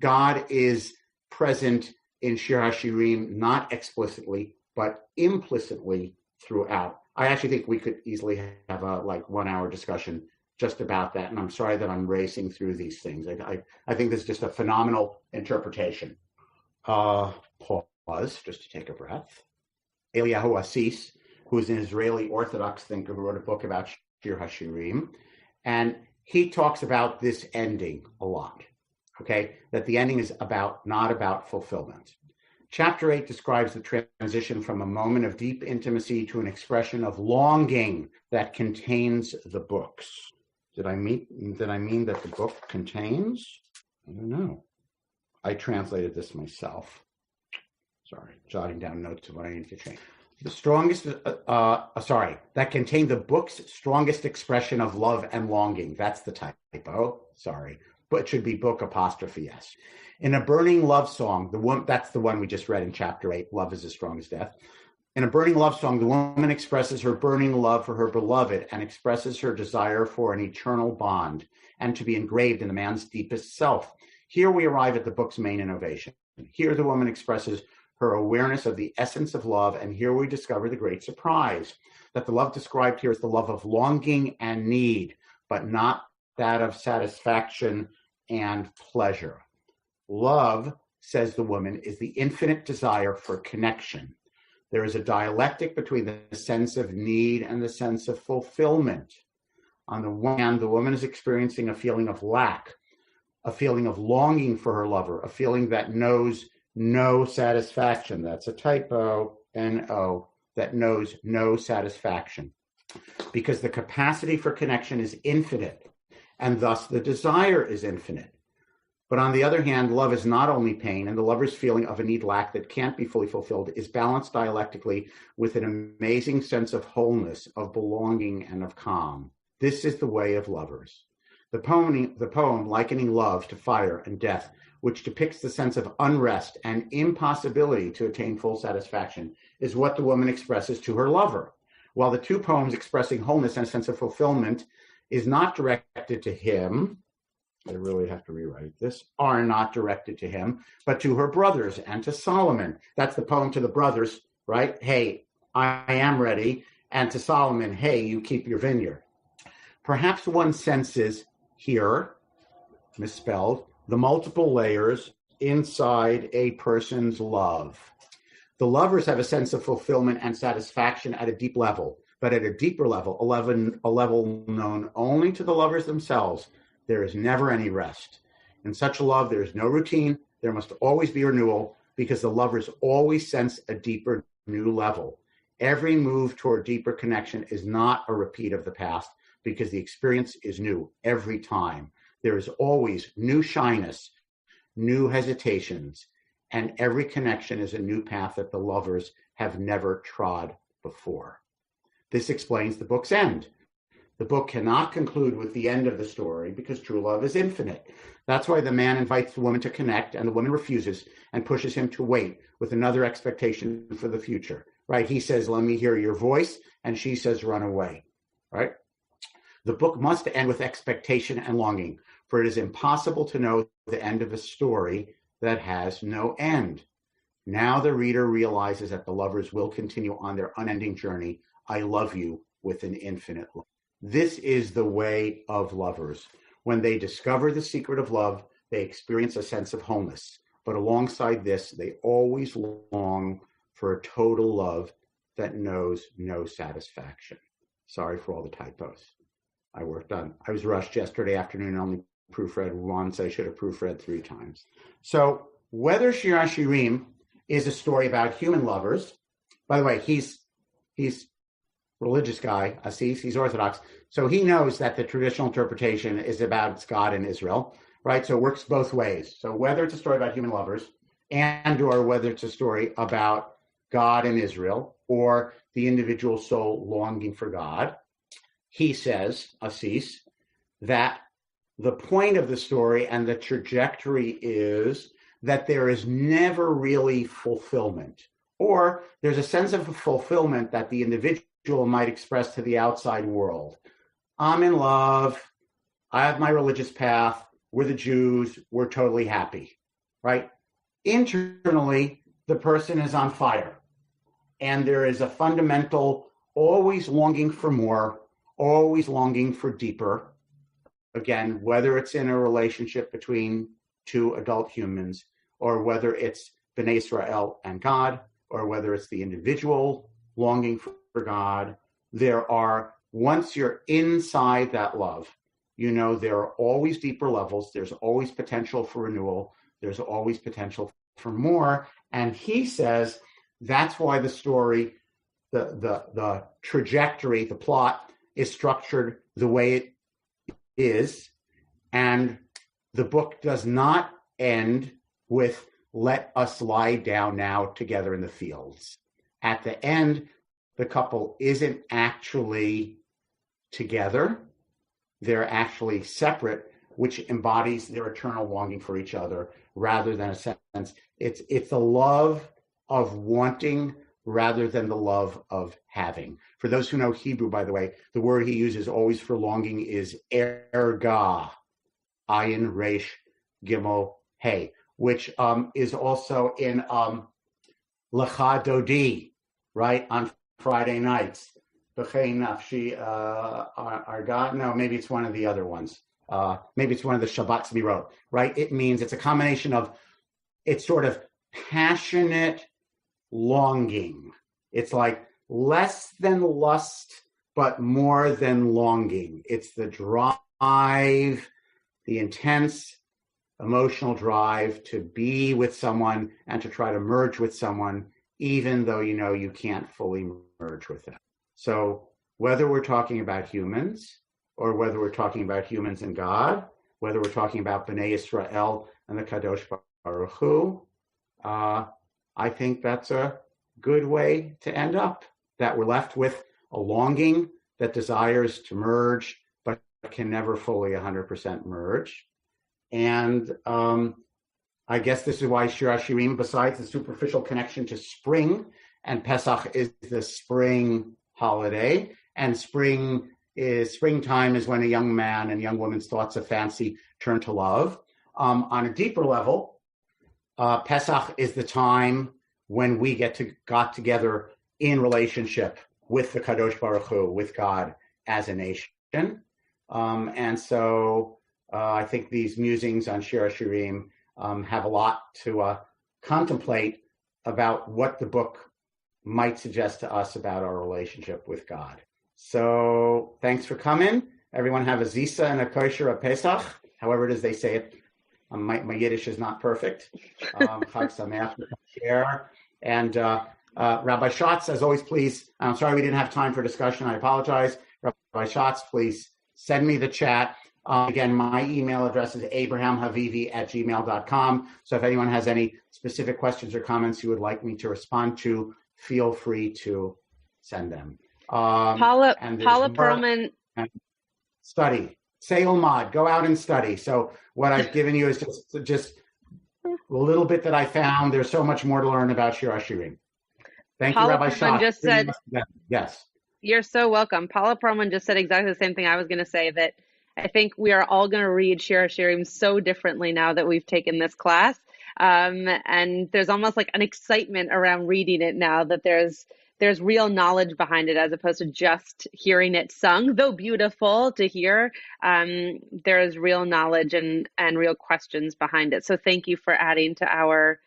God is present in Shir HaShirim, not explicitly, but implicitly throughout. I actually think we could easily have a 1 hour discussion just about that, and I'm sorry that I'm racing through these things. I think this is just a phenomenal interpretation. Pause, just to take a breath. Eliyahu Assis, who is an Israeli Orthodox thinker who wrote a book about Shir HaShirim, and he talks about this ending a lot, okay? That the ending is not about fulfillment. Chapter 8 describes the transition from a moment of deep intimacy to an expression of longing that contains the books. Did I mean that the book contains? I don't know. I translated this myself. Sorry, jotting down notes of what I need to change. That contained the book's strongest expression of love and longing. That's the typo. Sorry. But it should be book apostrophe S. In a burning love song, that's the one we just read in chapter 8, Love is as Strong as Death. In a burning love song, the woman expresses her burning love for her beloved and expresses her desire for an eternal bond and to be engraved in the man's deepest self. Here we arrive at the book's main innovation. Here the woman expresses her awareness of the essence of love, and here we discover the great surprise, that the love described here is the love of longing and need, but not that of satisfaction and pleasure. Love, says the woman, is the infinite desire for connection. There is a dialectic between the sense of need and the sense of fulfillment. On the one hand, the woman is experiencing a feeling of lack, a feeling of longing for her lover, a feeling that knows no satisfaction. That's a typo, N-O, that knows no satisfaction. Because the capacity for connection is infinite, and thus the desire is infinite. But on the other hand, love is not only pain, and the lover's feeling of a need lack that can't be fully fulfilled is balanced dialectically with an amazing sense of wholeness, of belonging, and of calm. This is the way of lovers. The poem likening love to fire and death, which depicts the sense of unrest and impossibility to attain full satisfaction, is what the woman expresses to her lover. While the two poems expressing wholeness and a sense of fulfillment is not directed to him, I really have to rewrite this, are not directed to him, but to her brothers and to Solomon. That's the poem to the brothers, right? Hey, I am ready. and to Solomon, hey, you keep your vineyard. Perhaps one senses here, misspelled, the multiple layers inside a person's love. The lovers have a sense of fulfillment and satisfaction at a deep level, but at a deeper level, a level known only to the lovers themselves, there is never any rest. In such a love, there is no routine. There must always be renewal because the lovers always sense a deeper new level. Every move toward deeper connection is not a repeat of the past because the experience is new every time. There is always new shyness, new hesitations, and every connection is a new path that the lovers have never trod before. This explains the book's end. The book cannot conclude with the end of the story because true love is infinite. That's why the man invites the woman to connect and the woman refuses and pushes him to wait with another expectation for the future, right? He says, let me hear your voice, and she says, run away, right? The book must end with expectation and longing, for it is impossible to know the end of a story that has no end. Now the reader realizes that the lovers will continue on their unending journey. I love you with an infinite love. This is the way of lovers. When they discover the secret of love, they experience a sense of wholeness. But alongside this, they always long for a total love that knows no satisfaction. Sorry for all the typos. I was rushed yesterday afternoon, only proofread once. I should have proofread 3 times. So whether Shir HaShirim is a story about human lovers, by the way, he's religious guy, Assis, he's Orthodox, so he knows that the traditional interpretation is about God and Israel, right? So it works both ways. So whether it's a story about human lovers and or whether it's a story about God and Israel or the individual soul longing for God, he says, Assis, that the point of the story and the trajectory is that there is never really fulfillment, or there's a sense of fulfillment that the individual might express to the outside world. I'm in love. I have my religious path. We're the Jews. We're totally happy, right? Internally, the person is on fire. And there is a fundamental, always longing for more, always longing for deeper. Again, whether it's in a relationship between 2 adult humans, or whether it's Bnei Israel and God, or whether it's the individual longing for God, once you're inside that love, you know there are always deeper levels. There's always potential for renewal. There's always potential for more. And he says that's why the story, the trajectory, the plot is structured the way it is. And the book does not end with let us lie down now together in the fields. At the end, the couple isn't actually together. They're actually separate, which embodies their eternal longing for each other rather than a sense. It's the love of wanting rather than the love of having. For those who know Hebrew, by the way, the word he uses always for longing is erga, ayin, resh, gimel, hey, which is also in Lecha Dodi, right, on Friday nights. B'chei nafshi arga. No, maybe it's one of the other ones. Maybe it's one of the Shabbat Zmirot, right? It means it's a combination of, it's sort of passionate longing. It's like less than lust, but more than longing. It's the drive, the intense emotional drive to be with someone and to try to merge with someone, even though you know you can't fully merge with them. So whether we're talking about humans or whether we're talking about humans and God, whether we're talking about Bnei Israel and the Kadosh Baruch Hu, I think that's a good way to end up, that we're left with a longing that desires to merge but can never fully 100% merge. And I guess this is why Shir HaShirim, besides the superficial connection to spring, and Pesach is the spring holiday, and springtime is when a young man and young woman's thoughts of fancy turn to love. On a deeper level, Pesach is the time when we got together in relationship with the Kadosh Baruch Hu, with God as a nation. And so I think these musings on Shir HaShirim have a lot to contemplate about what the book might suggest to us about our relationship with God. So thanks for coming. Everyone have a Zisa and a Kosher, a Pesach, however it is they say it. My Yiddish is not perfect. Chag Sameach share. And Rabbi Schatz, as always, please, I'm sorry we didn't have time for discussion. I apologize. Rabbi Schatz, please send me the chat. Again, my email address is abrahamhavivi@gmail.com. So if anyone has any specific questions or comments you would like me to respond to, feel free to send them. Paula Perlman. Study. Say Ulmad. Go out and study. So what I've given you is just a little bit that I found. There's so much more to learn about Shir HaShirim. Thank you, Rabbi Shah. Just said, yes. You're so welcome. Paula Perlman just said exactly the same thing I was going to say, that I think we are all going to read Shir HaShirim so differently now that we've taken this class. And there's almost like an excitement around reading it now, that there's real knowledge behind it as opposed to just hearing it sung, though beautiful to hear. There is real knowledge and real questions behind it. So thank you for adding to our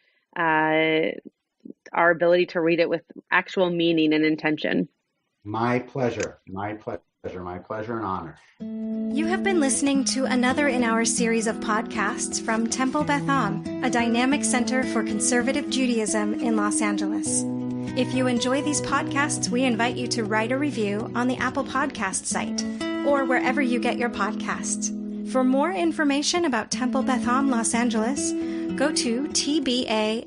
ability to read it with actual meaning and intention. My pleasure. My pleasure. My pleasure and honor. You have been listening to another in our series of podcasts from Temple Beth Am, a dynamic center for conservative Judaism in Los Angeles. If you enjoy these podcasts, we invite you to write a review on the Apple Podcast site or wherever you get your podcasts. For more information about Temple Beth Am Los Angeles, go to tbala.org.